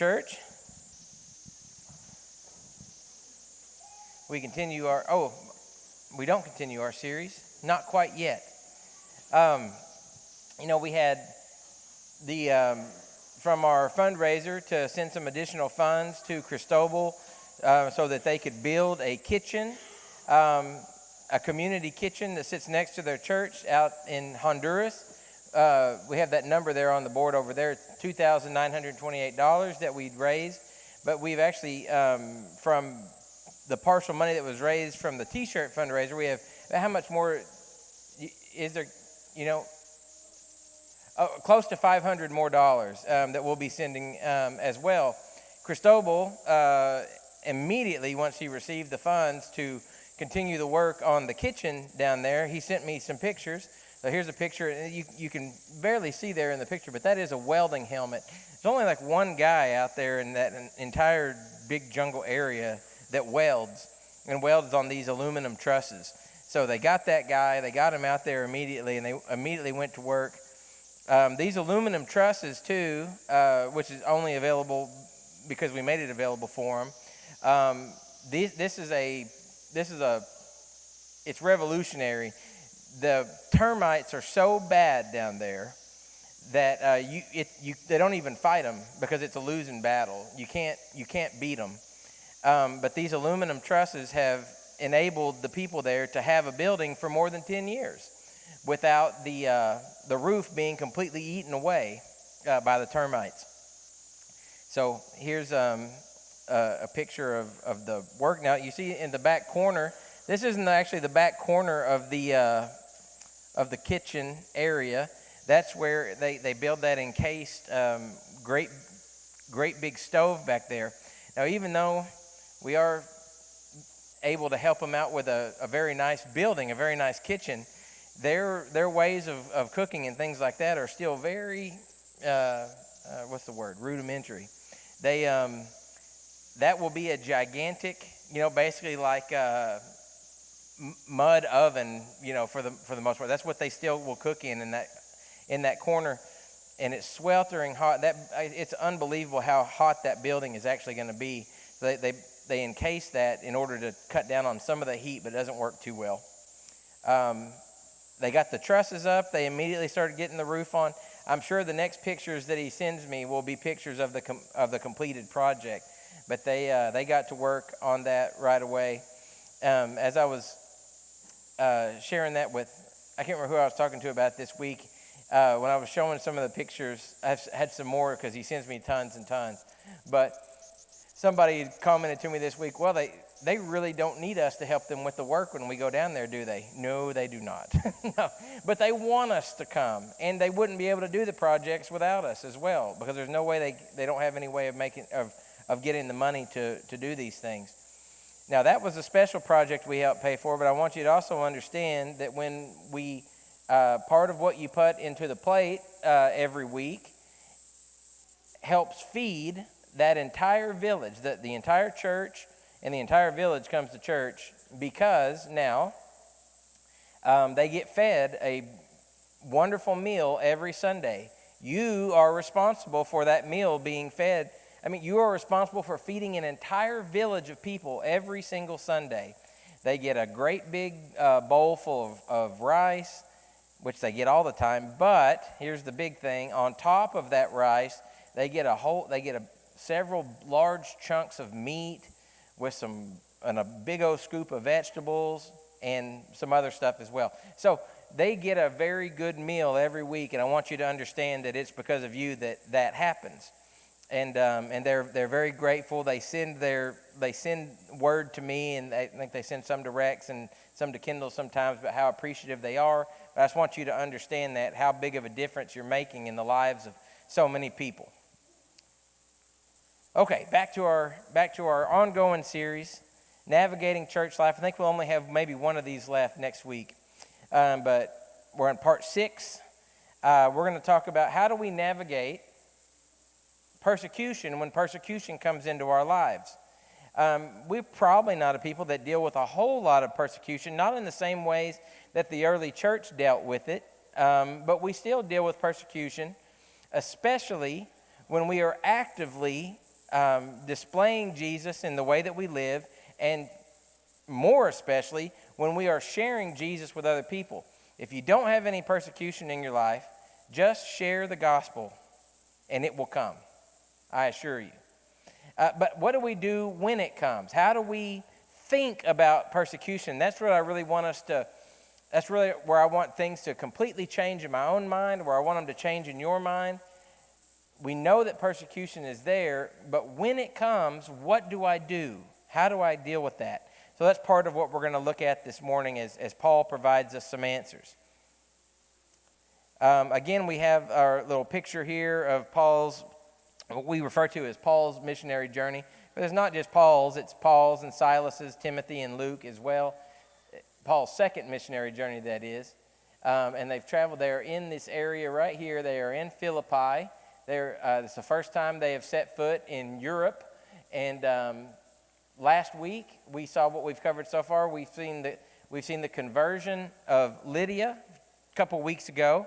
Church, we continue we don't continue our series, not quite yet. Um, we had the from our fundraiser to send some additional funds to Cristobal so that they could build a kitchen, a community kitchen that sits next to their church out in Honduras. We have that number there on the board over there, $2,928 that we'd raised. But we've actually, from the partial money that was raised from the T-shirt fundraiser, we have, how much more is there, close to $500 more that we'll be sending as well. Cristobal, immediately once he received the funds to continue the work on the kitchen down there, he sent me some pictures. So here's a picture, and you can barely see there in the picture, but that is a welding helmet. There's only like one guy out there in that entire big jungle area that welds on these aluminum trusses. So they got that guy, they got him out there immediately, and they immediately went to work. These aluminum trusses too, which is only available because we made it available for them. It's revolutionary. The termites are so bad down there that they don't even fight them because it's a losing battle. You can't beat them. But these aluminum trusses have enabled the people there to have a building for more than 10 years without the roof being completely eaten away by the termites. So here's a picture of the work. Now you see in the back corner. This isn't actually the back corner of the kitchen area. That's where they build that encased great big stove back there. Now, even though we are able to help them out with a very nice building, a very nice kitchen, their ways of cooking and things like that are still very rudimentary. That will be a gigantic, basically like mud oven, for the most part. That's what they still will cook in that corner, and it's sweltering hot. It's unbelievable how hot that building is actually going to be. So they encase that in order to cut down on some of the heat, but it doesn't work too well. They got the trusses up. They immediately started getting the roof on. I'm sure the next pictures that he sends me will be pictures of the completed project, but they got to work on that right away. As I was sharing that with, I can't remember who I was talking to about this week. When I was showing some of the pictures, I've had some more because he sends me tons and tons. But somebody commented to me this week, well, they really don't need us to help them with the work when we go down there, do they? No, they do not. No, but they want us to come, and they wouldn't be able to do the projects without us as well, because there's no way they don't have any way of getting the money to do these things. Now, that was a special project we helped pay for, but I want you to also understand that when we, part of what you put into the plate every week helps feed that entire village, the entire church and the entire village comes to church, because now they get fed a wonderful meal every Sunday. You are responsible for that meal being fed. You are responsible for feeding an entire village of people every single Sunday. They get a great big bowl full of rice, which they get all the time. But here's the big thing: on top of that rice, they get several large chunks of meat with a big old scoop of vegetables and some other stuff as well. So they get a very good meal every week, and I want you to understand that it's because of you that happens. And they're very grateful. They send word to me, and I think they send some to Rex and some to Kendall sometimes about how appreciative they are. But I just want you to understand that how big of a difference you're making in the lives of so many people. Okay, back to our ongoing series, Navigating Church Life. I think we'll only have maybe one of these left next week, but we're in part 6. We're going to talk about how do we navigate persecution when persecution comes into our lives. We're probably not a people that deal with a whole lot of persecution, not in the same ways that the early church dealt with it, but we still deal with persecution, especially when we are actively displaying Jesus in the way that we live, and more especially when we are sharing Jesus with other people. If you don't have any persecution in your life, just share the gospel and it will come, I assure you. But what do we do when it comes? How do we think about persecution? That's what I really want us to, that's really where I want things to completely change in my own mind, where I want them to change in your mind. We know that persecution is there, but when it comes, what do I do? How do I deal with that? So that's part of what we're going to look at this morning as Paul provides us some answers. Again, we have our little picture here of Paul's, what we refer to as Paul's missionary journey. But it's not just Paul's, it's Paul's and Silas's, Timothy and Luke as well. Paul's second missionary journey, that is. And they've traveled there in this area right here. They are in Philippi. It's the first time they have set foot in Europe. And last week, we saw what we've covered so far. We've seen the conversion of Lydia a couple weeks ago.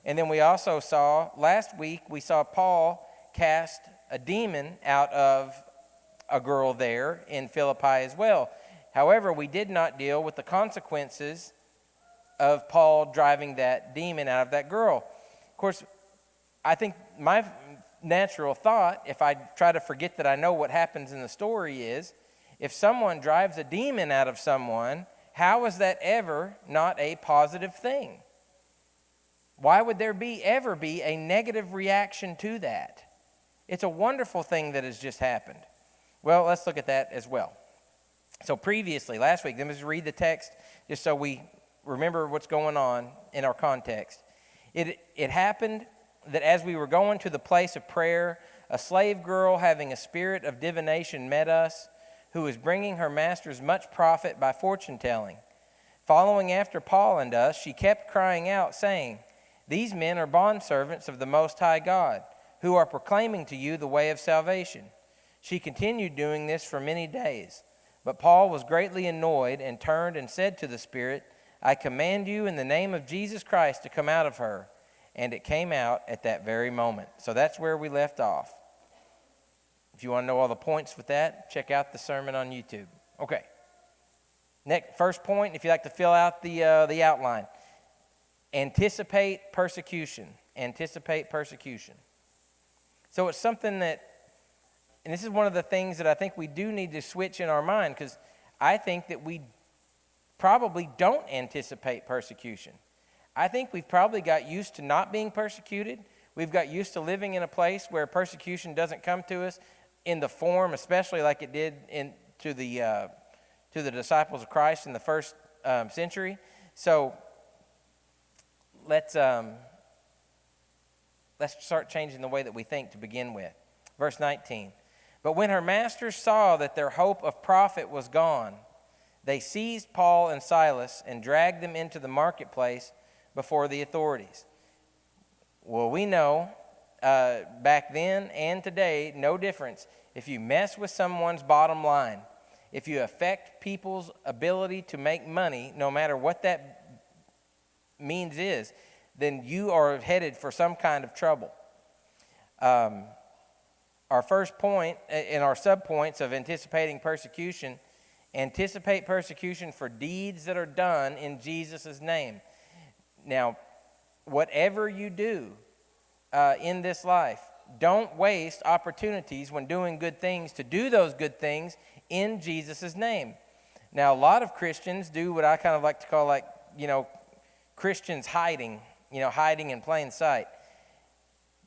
And then we also saw, last week, we saw Paul cast a demon out of a girl there in Philippi as well. However, we did not deal with the consequences of Paul driving that demon out of that girl. Of course, I think my natural thought, if I try to forget that I know what happens in the story, is if someone drives a demon out of someone, how is that ever not a positive thing? Why would there ever be a negative reaction to that? It's a wonderful thing that has just happened. Well, let's look at that as well. So previously, last week, let me just read the text just so we remember what's going on in our context. It happened that as we were going to the place of prayer, a slave girl having a spirit of divination met us, who was bringing her masters much profit by fortune-telling. Following after Paul and us, she kept crying out, saying, "These men are bondservants of the Most High God, who are proclaiming to you the way of salvation." She continued doing this for many days. But Paul was greatly annoyed and turned and said to the spirit, "I command you in the name of Jesus Christ to come out of her." And it came out at that very moment. So that's where we left off. If you want to know all the points with that, check out the sermon on YouTube. Okay. Next, first point, if you'd like to fill out the outline. Anticipate persecution. Anticipate persecution. So it's something that, and this is one of the things that I think we do need to switch in our mind, because I think that we probably don't anticipate persecution. I think we've probably got used to not being persecuted. We've got used to living in a place where persecution doesn't come to us in the form, especially like it did to the disciples of Christ in the first century. So let's start changing the way that we think to begin with. Verse 19. But when her masters saw that their hope of profit was gone, they seized Paul and Silas and dragged them into the marketplace before the authorities. Well, we know back then and today, no difference. If you mess with someone's bottom line, if you affect people's ability to make money, no matter what that means is, then you are headed for some kind of trouble. Our first point in our subpoints of anticipating persecution, anticipate persecution for deeds that are done in Jesus' name. Now, whatever you do in this life, don't waste opportunities when doing good things to do those good things in Jesus' name. Now, a lot of Christians do what I kind of like to call Christians hiding, hiding in plain sight.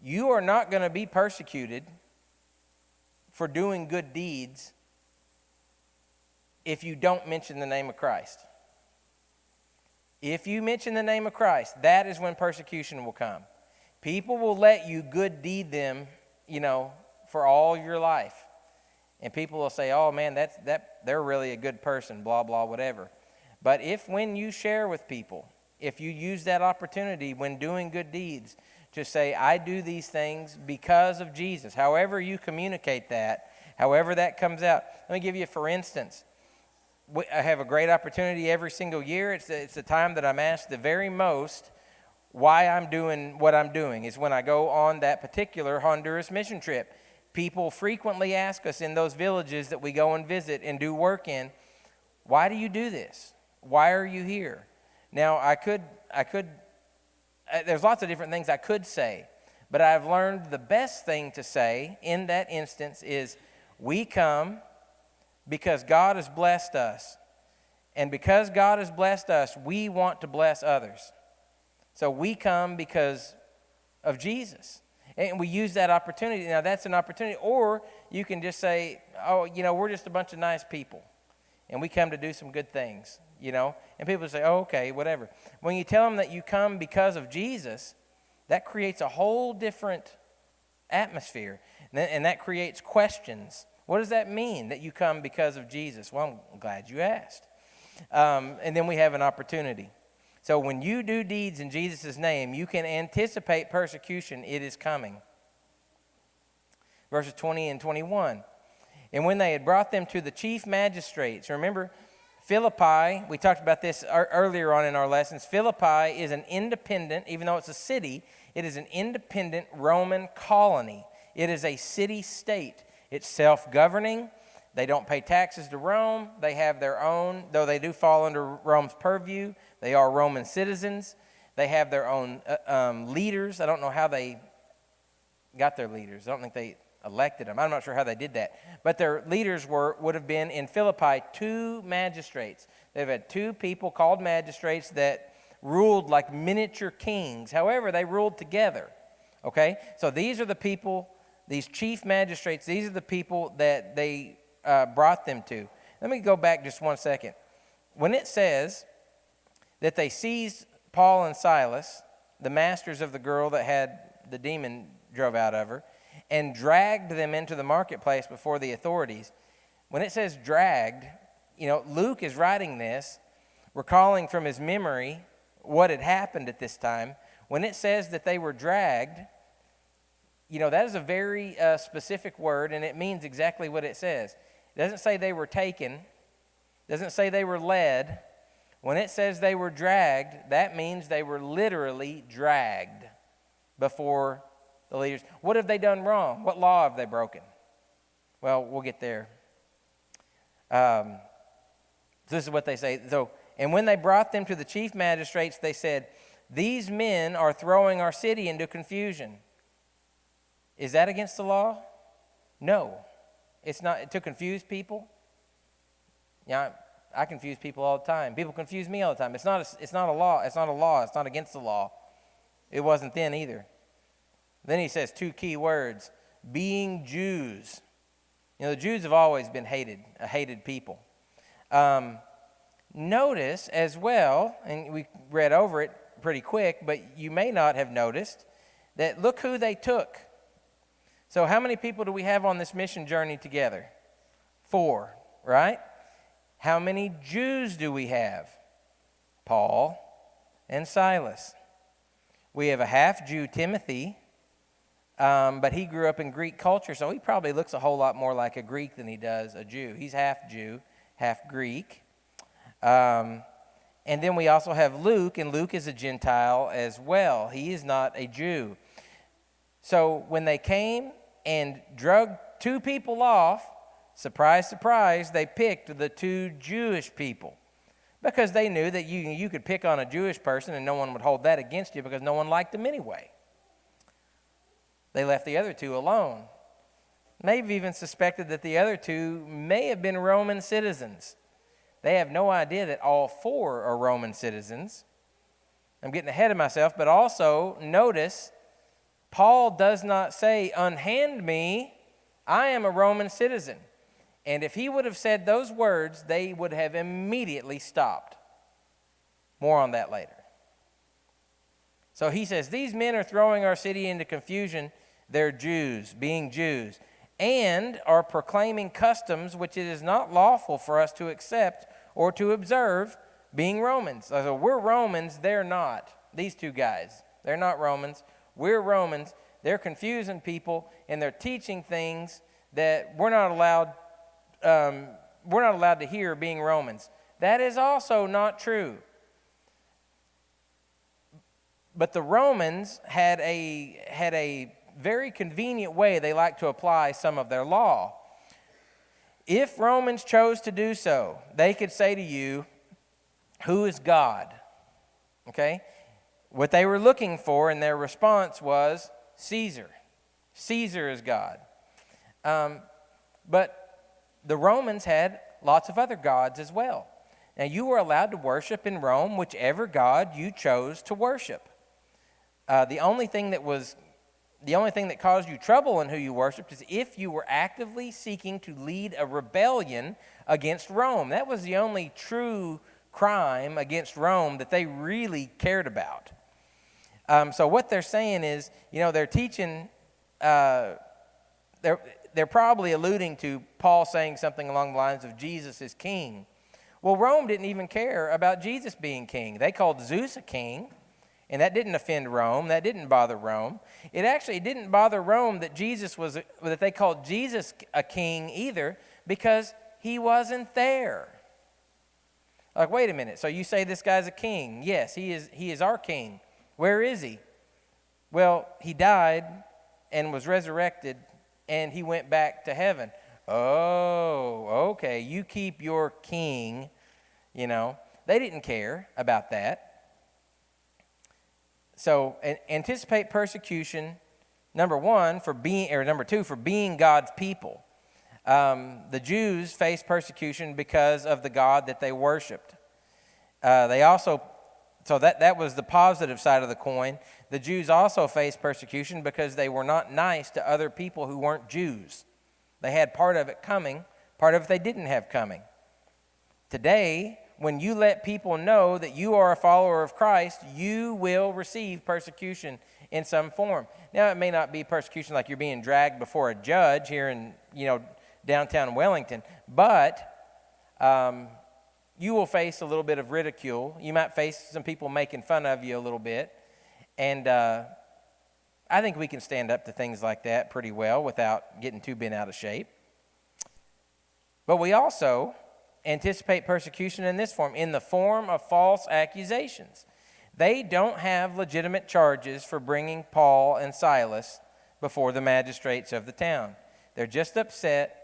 You are not going to be persecuted for doing good deeds if you don't mention the name of Christ. If you mention the name of Christ, that is when persecution will come. People will let you good deed them, for all your life. And people will say, "Oh man, they're really a good person, blah, blah, whatever." But when you share with people, if you use that opportunity when doing good deeds to say, "I do these things because of Jesus," however you communicate that, however that comes out. Let me give you, for instance, I have a great opportunity every single year. It's the time that I'm asked the very most why I'm doing what I'm doing, is when I go on that particular Honduras mission trip. people frequently ask us in those villages that we go and visit and do work in, why do you do this? Why are you here? Now, there's lots of different things I could say, but I've learned the best thing to say in that instance is, we come because God has blessed us. And because God has blessed us, we want to bless others. So we come because of Jesus. And we use that opportunity. Now, that's an opportunity. Or you can just say, oh, we're just a bunch of nice people, and we come to do some good things, And people say, oh, okay, whatever. When you tell them that you come because of Jesus, that creates a whole different atmosphere. And that creates questions. What does that mean, that you come because of Jesus? Well, I'm glad you asked. And then we have an opportunity. So when you do deeds in Jesus' name, you can anticipate persecution. It is coming. Verses 20 and 21. And when they had brought them to the chief magistrates, remember, Philippi, we talked about this earlier on in our lessons. Philippi is an independent, even though it's a city, it is an independent Roman colony. It is a city-state. It's self-governing. They don't pay taxes to Rome. They have their own, though they do fall under Rome's purview. They are Roman citizens. They have their own leaders. I don't know how they got their leaders. I don't think they elected them. I'm not sure how they did that. But their leaders would have been, in Philippi, 2 magistrates. They've had 2 people called magistrates that ruled like miniature kings. However, they ruled together. Okay? So these are the people, these chief magistrates, these are the people that they brought them to. Let me go back just one second. When it says that they seized Paul and Silas, the masters of the girl that had the demon drove out of her, and dragged them into the marketplace before the authorities. When it says dragged, Luke is writing this, recalling from his memory what had happened at this time. When it says that they were dragged, that is a very specific word, and it means exactly what it says. It doesn't say they were taken. It doesn't say they were led. When it says they were dragged, that means they were literally dragged before the leaders. What have they done wrong? What law have they broken? Well, we'll get there. This is what they say. And when they brought them to the chief magistrates, they said, "These men are throwing our city into confusion." Is that against the law? No. It's not. To confuse people? Yeah, I confuse people all the time. People confuse me all the time. It's not a law. It's not a law. It's not against the law. It wasn't then either. Then he says 2 key words. Being Jews. The Jews have always been a hated people. Notice as well, and we read over it pretty quick, but you may not have noticed that look who they took. So how many people do we have on this mission journey together? 4, right? How many Jews do we have? Paul and Silas. We have a half-Jew, Timothy, but he grew up in Greek culture, so he probably looks a whole lot more like a Greek than he does a Jew. He's half Jew, half Greek. And then we also have Luke, and Luke is a Gentile as well. He is not a Jew. So when they came and drug 2 people off, surprise, surprise, they picked the 2 Jewish people because they knew that you could pick on a Jewish person and no one would hold that against you because no one liked them anyway. They left the other 2 alone. They've even suspected that the other 2 may have been Roman citizens. They have no idea that all 4 are Roman citizens. I'm getting ahead of myself, but also notice Paul does not say, "Unhand me, I am a Roman citizen." And if he would have said those words, they would have immediately stopped. More on that later. So he says, "These men are throwing our city into confusion. They're Jews, being Jews, and are proclaiming customs which it is not lawful for us to accept or to observe, being Romans." So we're Romans, they're not. These 2 guys, they're not Romans. We're Romans. They're confusing people, and they're teaching things that we're not allowed to hear, being Romans. That is also not true. But the Romans had a very convenient way they like to apply some of their law. If Romans chose to do so, they could say to you, who is God? Okay? What they were looking for in their response was Caesar. Caesar is God. But the Romans had lots of other gods as well. Now, you were allowed to worship in Rome whichever god you chose to worship. The only thing that caused you trouble in who you worshiped is if you were actively seeking to lead a rebellion against Rome. That was the only true crime against Rome that they really cared about. So what they're saying is, they're teaching, they're probably alluding to Paul saying something along the lines of Jesus is king. Well, Rome didn't even care about Jesus being king. They called Zeus a king, and that didn't offend Rome. That didn't bother Rome. It actually didn't bother Rome that that they called Jesus a king either, because he wasn't there. Like, wait a minute. So you say this guy's a king? Yes, he is our king. Where is he? Well, he died and was resurrected, and he went back to heaven. Oh, okay. You keep your king, They didn't care about that. So anticipate persecution, number two, for being God's people. The Jews faced persecution because of the God that they worshipped. So that was the positive side of the coin. The Jews also faced persecution because they were not nice to other people who weren't Jews. They had part of it coming, part of it they didn't have coming. Today, when you let people know that you are a follower of Christ, you will receive persecution in some form. Now, it may not be persecution like you're being dragged before a judge here in, downtown Wellington, but you will face a little bit of ridicule. You might face some people making fun of you a little bit. And I think we can stand up to things like that pretty well without getting too bent out of shape. But we also anticipate persecution in this form, in the form of false accusations. They don't have legitimate charges for bringing Paul and Silas before the magistrates of the town. They're just upset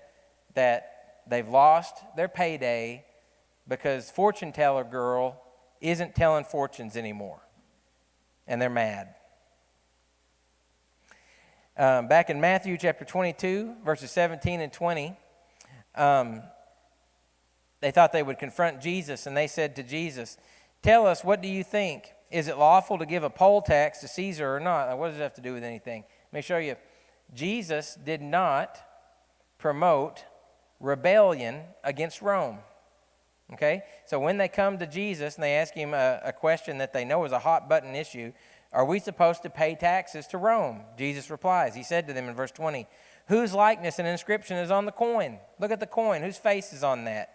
that they've lost their payday because fortune teller girl isn't telling fortunes anymore. And they're mad. Back in Matthew chapter 22, verses 17 and 20, they thought they would confront Jesus, and they said to Jesus, "Tell us, what do you think? Is it lawful to give a poll tax to Caesar or not?" Now, what does it have to do with anything? Let me show you. Jesus did not promote rebellion against Rome. Okay? So when they come to Jesus and they ask him a question that they know is a hot button issue, are we supposed to pay taxes to Rome? Jesus replies. He said to them in verse 20, "Whose likeness and inscription is on the coin?" Look at the coin. Whose face is on that?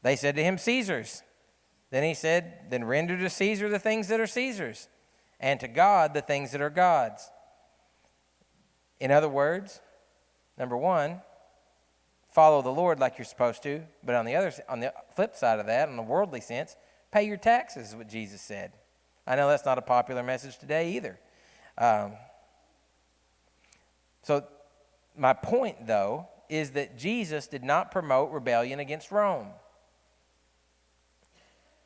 They said to him, "Caesar's." Then he said, "Then render to Caesar the things that are Caesar's, and to God the things that are God's." In other words, number one, follow the Lord like you're supposed to, but on the flip side of that, in the worldly sense, pay your taxes, is what Jesus said. I know that's not a popular message today either. So my point, though, is that Jesus did not promote rebellion against Rome.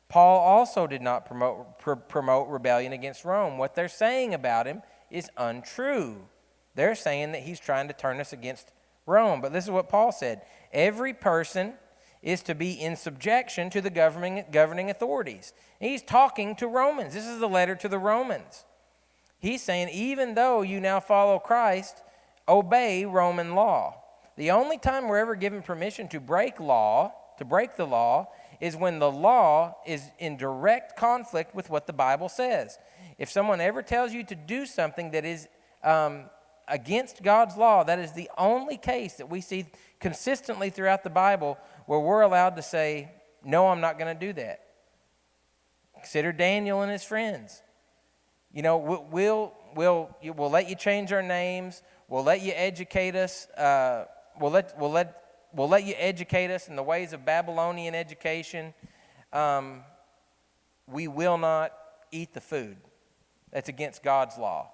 Paul also did not promote rebellion against Rome. What they're saying about him is untrue. They're saying that he's trying to turn us against Rome. But this is what Paul said. Every person is to be in subjection to the governing authorities. And he's talking to Romans. This is the letter to the Romans. He's saying, even though you now follow Christ, obey Roman law. The only time we're ever given permission to break the law, is when the law is in direct conflict with what the Bible says. If someone ever tells you to do something that is against God's law, that is the only case that we see consistently throughout the Bible where we're allowed to say, "No, I'm not going to do that." Consider Daniel and his friends. We'll let you change our names. We'll let you educate us. We'll let you educate us in the ways of Babylonian education. We will not eat the food. That's against God's law.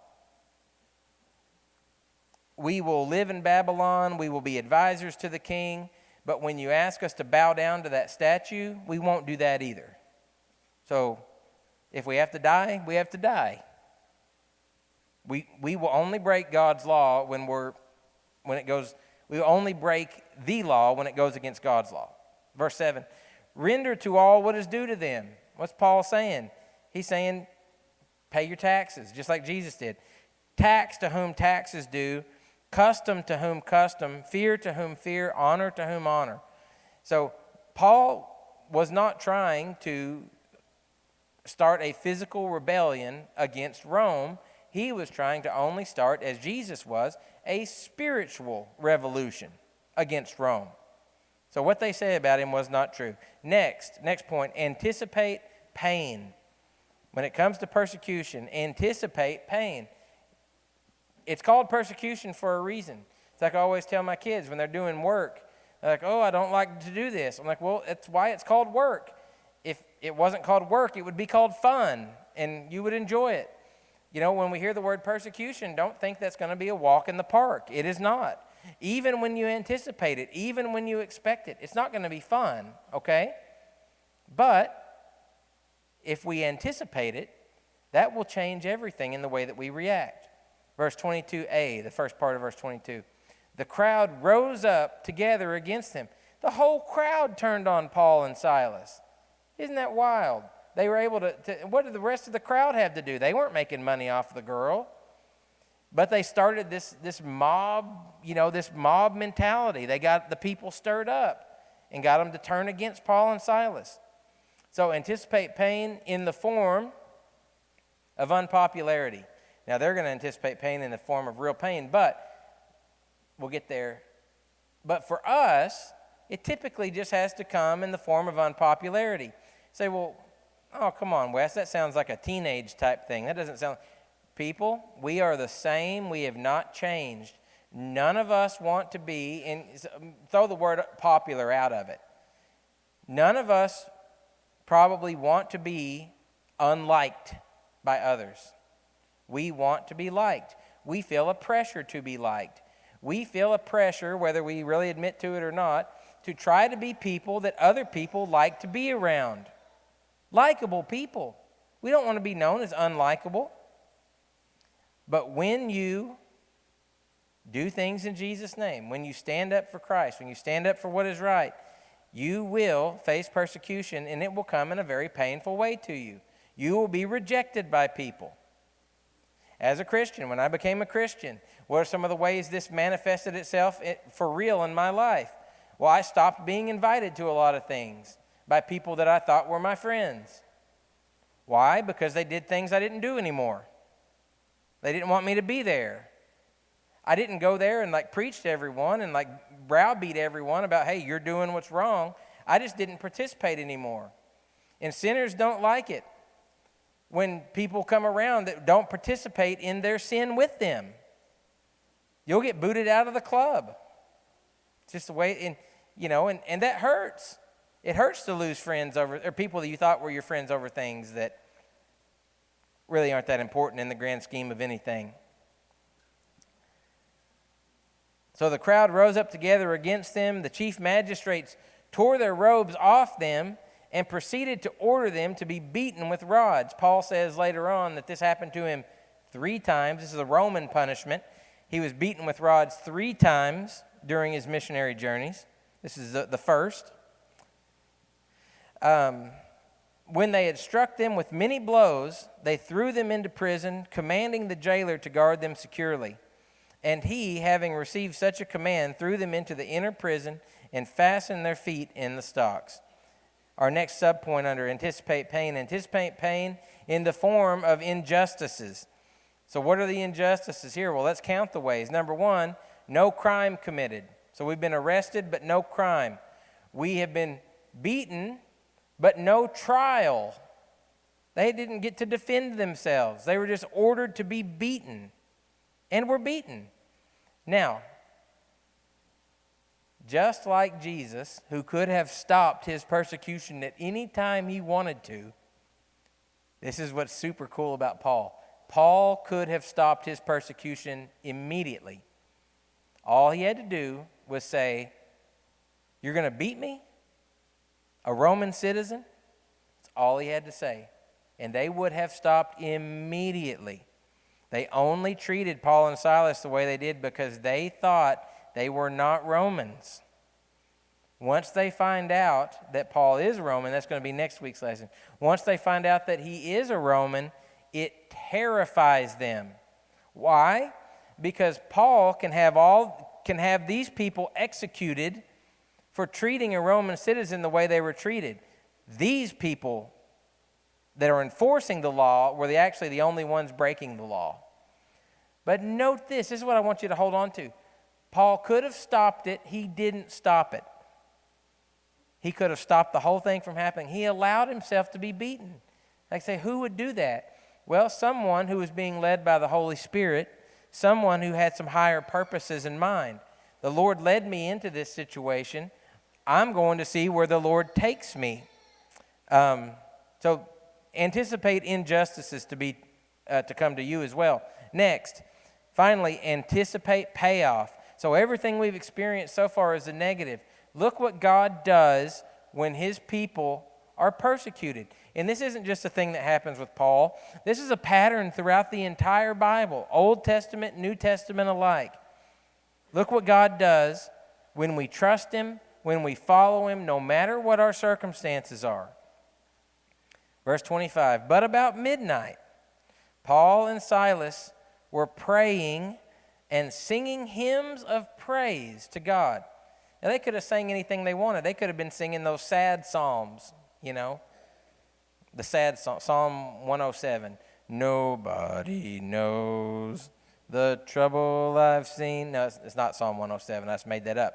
we will live in Babylon, we will be advisors to the king, but when you ask us to bow down to that statue, we won't do that either. So if we have to die, we have to die. We will only break God's law we will only break the law when it goes against God's law. Verse 7, render to all what is due to them. What's Paul saying? He's saying, pay your taxes, just like Jesus did. Tax to whom tax is due, custom to whom custom, fear to whom fear, honor to whom honor. So Paul was not trying to start a physical rebellion against Rome. He was trying to only start, as Jesus was, a spiritual revolution against Rome. So what they say about him was not true. Next point, anticipate pain. When it comes to persecution, anticipate pain. It's called persecution for a reason. It's like I always tell my kids when they're doing work, they're like, oh, I don't like to do this. I'm like, well, that's why it's called work. If it wasn't called work, it would be called fun, and you would enjoy it. You know, when we hear the word persecution, don't think that's going to be a walk in the park. It is not. Even when you anticipate it, even when you expect it, it's not going to be fun, okay? But if we anticipate it, that will change everything in the way that we react. Verse 22a, the first part of verse 22. The crowd rose up together against him. The whole crowd turned on Paul and Silas. Isn't that wild? They were able to what did the rest of the crowd have to do? They weren't making money off the girl. But they started this mob, this mob mentality. They got the people stirred up and got them to turn against Paul and Silas. So anticipate pain in the form of unpopularity. Now they're going to anticipate pain in the form of real pain, but we'll get there. But for us, it typically just has to come in the form of unpopularity. You say, well, oh, come on, Wes, that sounds like a teenage type thing. That doesn't sound... People, we are the same. We have not changed. None of us want to be, throw the word popular out of it. None of us probably want to be unliked by others. We want to be liked. We feel a pressure to be liked. We feel a pressure, whether we really admit to it or not, to try to be people that other people like to be around. Likeable people. We don't want to be known as unlikable. But when you do things in Jesus' name, when you stand up for Christ, when you stand up for what is right, you will face persecution, and it will come in a very painful way to you. You will be rejected by people. As a Christian, when I became a Christian, what are some of the ways this manifested itself for real in my life? Well, I stopped being invited to a lot of things by people that I thought were my friends. Why? Because they did things I didn't do anymore. They didn't want me to be there. I didn't go there and preach to everyone and browbeat everyone about, hey, you're doing what's wrong. I just didn't participate anymore. And sinners don't like it when people come around that don't participate in their sin with them. You'll get booted out of the club. It's just the way, and that hurts. It hurts to lose friends or people that you thought were your friends over things that really aren't that important in the grand scheme of anything. So the crowd rose up together against them. The chief magistrates tore their robes off them and proceeded to order them to be beaten with rods. Paul says later on that this happened to him 3 times. This is a Roman punishment. He was beaten with rods 3 times during his missionary journeys. This is the first. When they had struck them with many blows, they threw them into prison, commanding the jailer to guard them securely. And he, having received such a command, threw them into the inner prison and fastened their feet in the stocks. Our next subpoint under anticipate pain in the form of injustices. So what are the injustices here? Well, let's count the ways. Number 1, no crime committed. So we've been arrested, but no crime. We have been beaten, but no trial. They didn't get to defend themselves. They were just ordered to be beaten, and were beaten. Now, just like Jesus, who could have stopped his persecution at any time he wanted to, this is what's super cool about Paul. Paul could have stopped his persecution immediately. All he had to do was say, "You're going to beat me? A Roman citizen?" That's all he had to say. And they would have stopped immediately. They only treated Paul and Silas the way they did because they thought they were not Romans. Once they find out that Paul is Roman, that's going to be next week's lesson. Once they find out that he is a Roman, it terrifies them. Why? Because Paul can have these people executed for treating a Roman citizen the way they were treated. These people that are enforcing the law were actually the only ones breaking the law. But note this is what I want you to hold on to. Paul could have stopped it. He didn't stop it. He could have stopped the whole thing from happening. He allowed himself to be beaten. Like say, who would do that? Well, someone who was being led by the Holy Spirit, someone who had some higher purposes in mind. The Lord led me into this situation. I'm going to see where the Lord takes me. So anticipate injustices to come to you as well. Next, finally, anticipate payoff. So everything we've experienced so far is a negative. Look what God does when his people are persecuted. And this isn't just a thing that happens with Paul. This is a pattern throughout the entire Bible, Old Testament, New Testament alike. Look what God does when we trust him, when we follow him, no matter what our circumstances are. Verse 25, but about midnight, Paul and Silas were praying and singing hymns of praise to God. Now, they could have sang anything they wanted. They could have been singing those sad psalms, the sad song, Psalm 107. Nobody knows the trouble I've seen. No, it's not Psalm 107. I just made that up.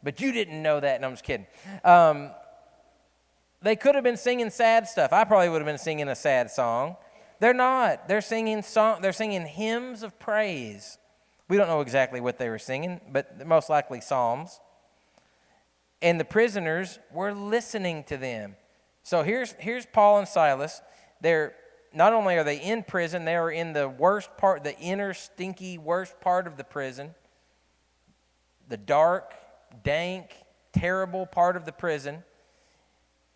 But you didn't know that, and I'm just kidding. They could have been singing sad stuff. I probably would have been singing a sad song. They're not. They're singing hymns of praise. We don't know exactly what they were singing, but most likely psalms. And the prisoners were listening to them. So here's Paul and Silas. Not only are they in prison, they are in the worst part, the inner, stinky, worst part of the prison. The dark, dank, terrible part of the prison.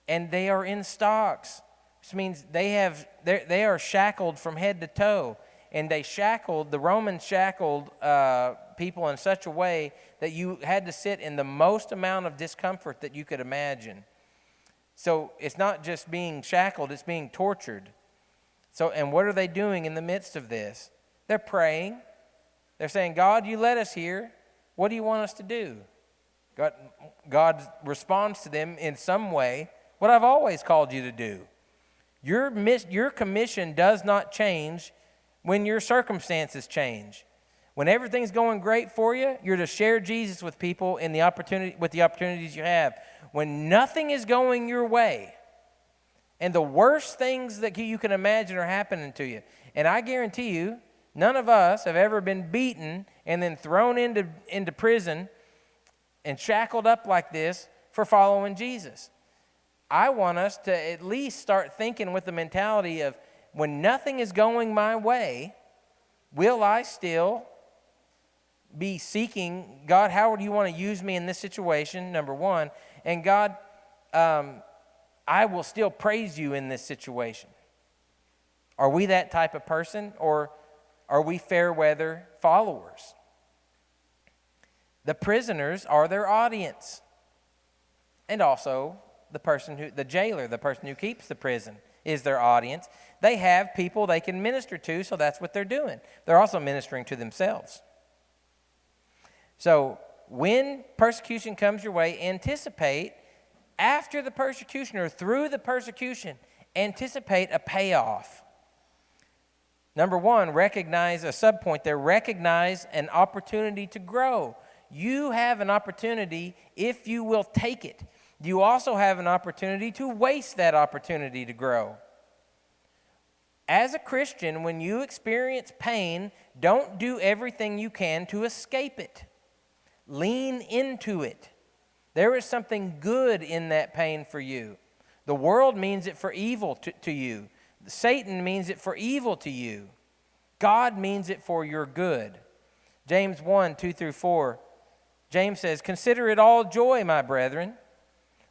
And they are in stocks, which means they are shackled from head to toe. And the Romans shackled people in such a way that you had to sit in the most amount of discomfort that you could imagine. So it's not just being shackled, it's being tortured. So, and what are they doing in the midst of this? They're praying. They're saying, God, you led us here. What do you want us to do? God responds to them in some way, what I've always called you to do. Your commission does not change when your circumstances change. When everything's going great for you, you're to share Jesus with people with the opportunities you have. When nothing is going your way, and the worst things that you can imagine are happening to you, and I guarantee you, none of us have ever been beaten and then thrown into prison and shackled up like this for following Jesus. I want us to at least start thinking with the mentality of, when nothing is going my way, will I still be seeking, God, how do you want to use me in this situation, number one, and God, I will still praise you in this situation. Are we that type of person, or are we fair weather followers? The prisoners are their audience, and also the jailer, the person who keeps the prison, is their audience. They have people they can minister to, so that's what they're doing. They're also ministering to themselves. So when persecution comes your way, anticipate after the persecution or through the persecution, anticipate a payoff. Number one, recognize a subpoint there, recognize an opportunity to grow. You have an opportunity if you will take it. You also have an opportunity to waste that opportunity to grow. As a Christian, when you experience pain, don't do everything you can to escape it. Lean into it. There is something good in that pain for you. The world means it for evil to you. Satan means it for evil to you. God means it for your good. James 1, 2 through 4 James says, "Consider it all joy, my brethren,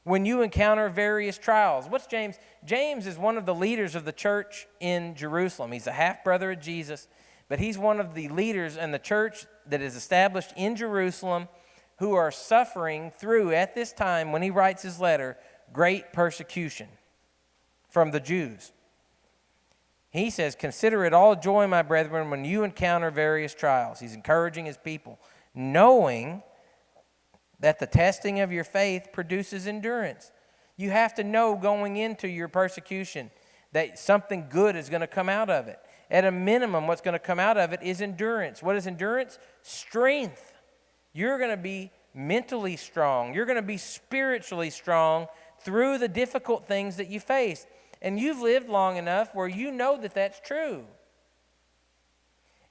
when you encounter various trials." What's James? James is one of the leaders of the church in Jerusalem. He's a half-brother of Jesus, but he's one of the leaders in the church that is established in Jerusalem who are suffering through, at this time when he writes his letter, great persecution from the Jews. He says, "Consider it all joy, my brethren, when you encounter various trials." He's encouraging his people, knowing that the testing of your faith produces endurance. You have to know going into your persecution that something good is going to come out of it. At a minimum, what's going to come out of it is endurance. What is endurance? Strength. You're going to be mentally strong. You're going to be spiritually strong through the difficult things that you face. And you've lived long enough where you know that that's true.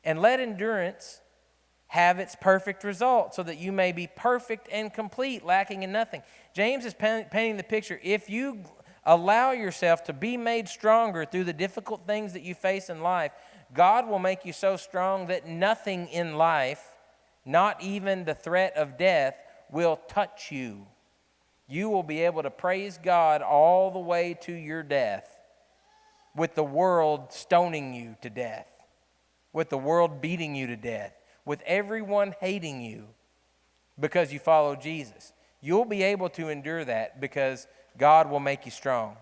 And let endurance have its perfect result so that you may be perfect and complete, lacking in nothing. James is painting the picture. If you allow yourself to be made stronger through the difficult things that you face in life, God will make you so strong that nothing in life, not even the threat of death, will touch you. You will be able to praise God all the way to your death, with the world stoning you to death, with the world beating you to death, with everyone hating you because you follow Jesus. You'll be able to endure that because God will make you strong.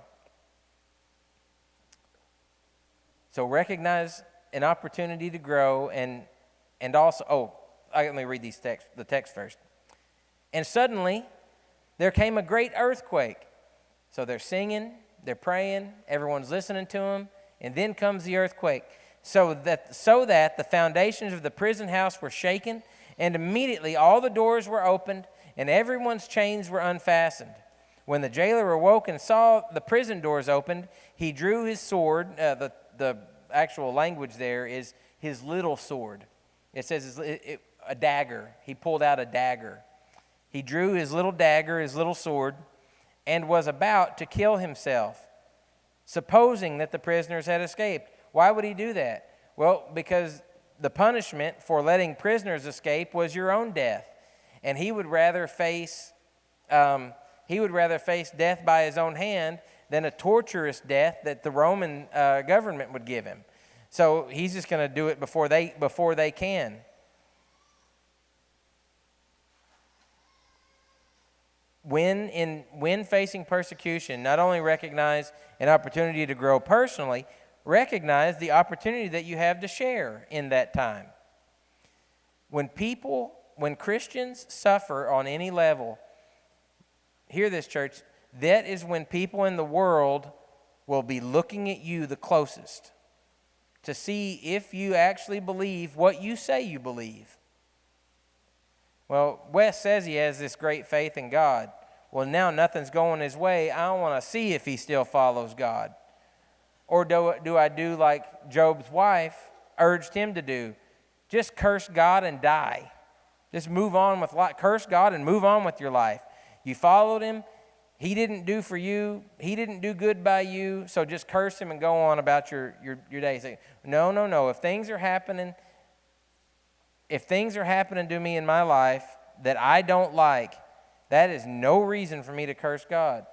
So recognize an opportunity to grow and also, let me read the text first. "And suddenly there came a great earthquake." So they're singing, they're praying, everyone's listening to them, and then comes the earthquake. So that the foundations of the prison house were shaken, and immediately all the doors were opened, and everyone's chains were unfastened. When the jailer awoke and saw the prison doors opened, he drew his sword. The actual language there is his little sword. It says a dagger. He pulled out a dagger. He drew his little dagger, his little sword, and was about to kill himself, supposing that the prisoners had escaped. Why would he do that? Well, because the punishment for letting prisoners escape was your own death, and he would rather face death by his own hand than a torturous death that the Roman government would give him. So he's just going to do it before they can. When facing persecution, not only recognize an opportunity to grow personally, recognize the opportunity that you have to share in that time. When Christians suffer on any level, hear this, church, that is when people in the world will be looking at you the closest to see if you actually believe what you say you believe. Well, Wes says he has this great faith in God. Well, now nothing's going his way. I want to see if he still follows God. Or do I do like Job's wife urged him to do? Just curse God and die. Just move on with life. Curse God and move on with your life. You followed him. He didn't do for you. He didn't do good by you. So just curse him and go on about your day. Say, no. If things are happening to me in my life that I don't like, that is no reason for me to curse God.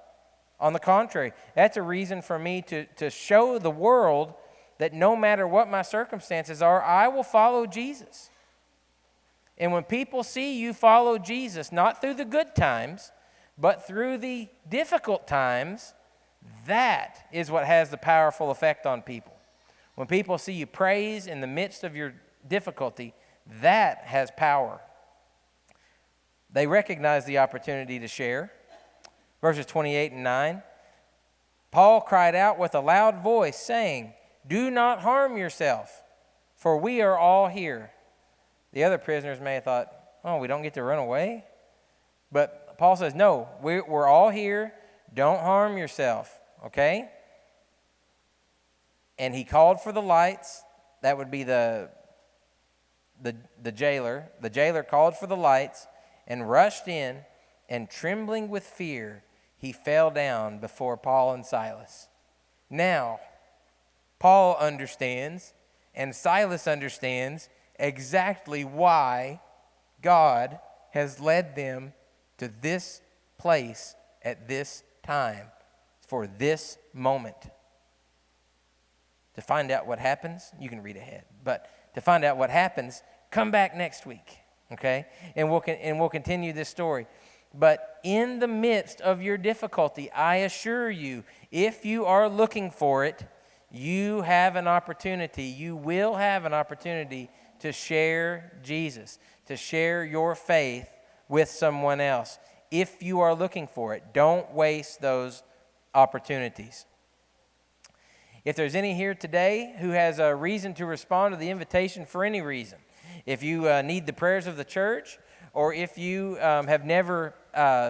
On the contrary, that's a reason for me to show the world that no matter what my circumstances are, I will follow Jesus. And when people see you follow Jesus, not through the good times, but through the difficult times, that is what has the powerful effect on people. When people see you praise in the midst of your difficulty, that has power. They recognize the opportunity to share. Verses 28 and 9, Paul cried out with a loud voice, saying, "Do not harm yourself, for we are all here." The other prisoners may have thought, "Oh, we don't get to run away?" But Paul says, no, we're all here. Don't harm yourself, okay? And he called for the lights. That would be the jailer. The jailer called for the lights and rushed in, and trembling with fear, he fell down before Paul and Silas. Now, Paul understands and Silas understands exactly why God has led them to this place at this time for this moment. To find out what happens, you can read ahead, but to find out what happens, come back next week, okay? And we'll continue this story. But in the midst of your difficulty, I assure you, if you are looking for it, you have an opportunity. You will have an opportunity to share Jesus, to share your faith with someone else. If you are looking for it, don't waste those opportunities. If there's any here today who has a reason to respond to the invitation for any reason, if you need the prayers of the church, or if you have never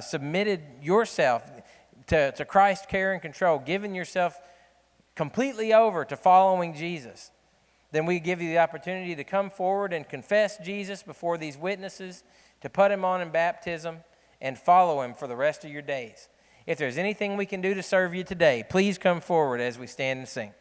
submitted yourself to Christ's care and control, given yourself completely over to following Jesus, then we give you the opportunity to come forward and confess Jesus before these witnesses, to put him on in baptism, and follow him for the rest of your days. If there's anything we can do to serve you today, please come forward as we stand and sing.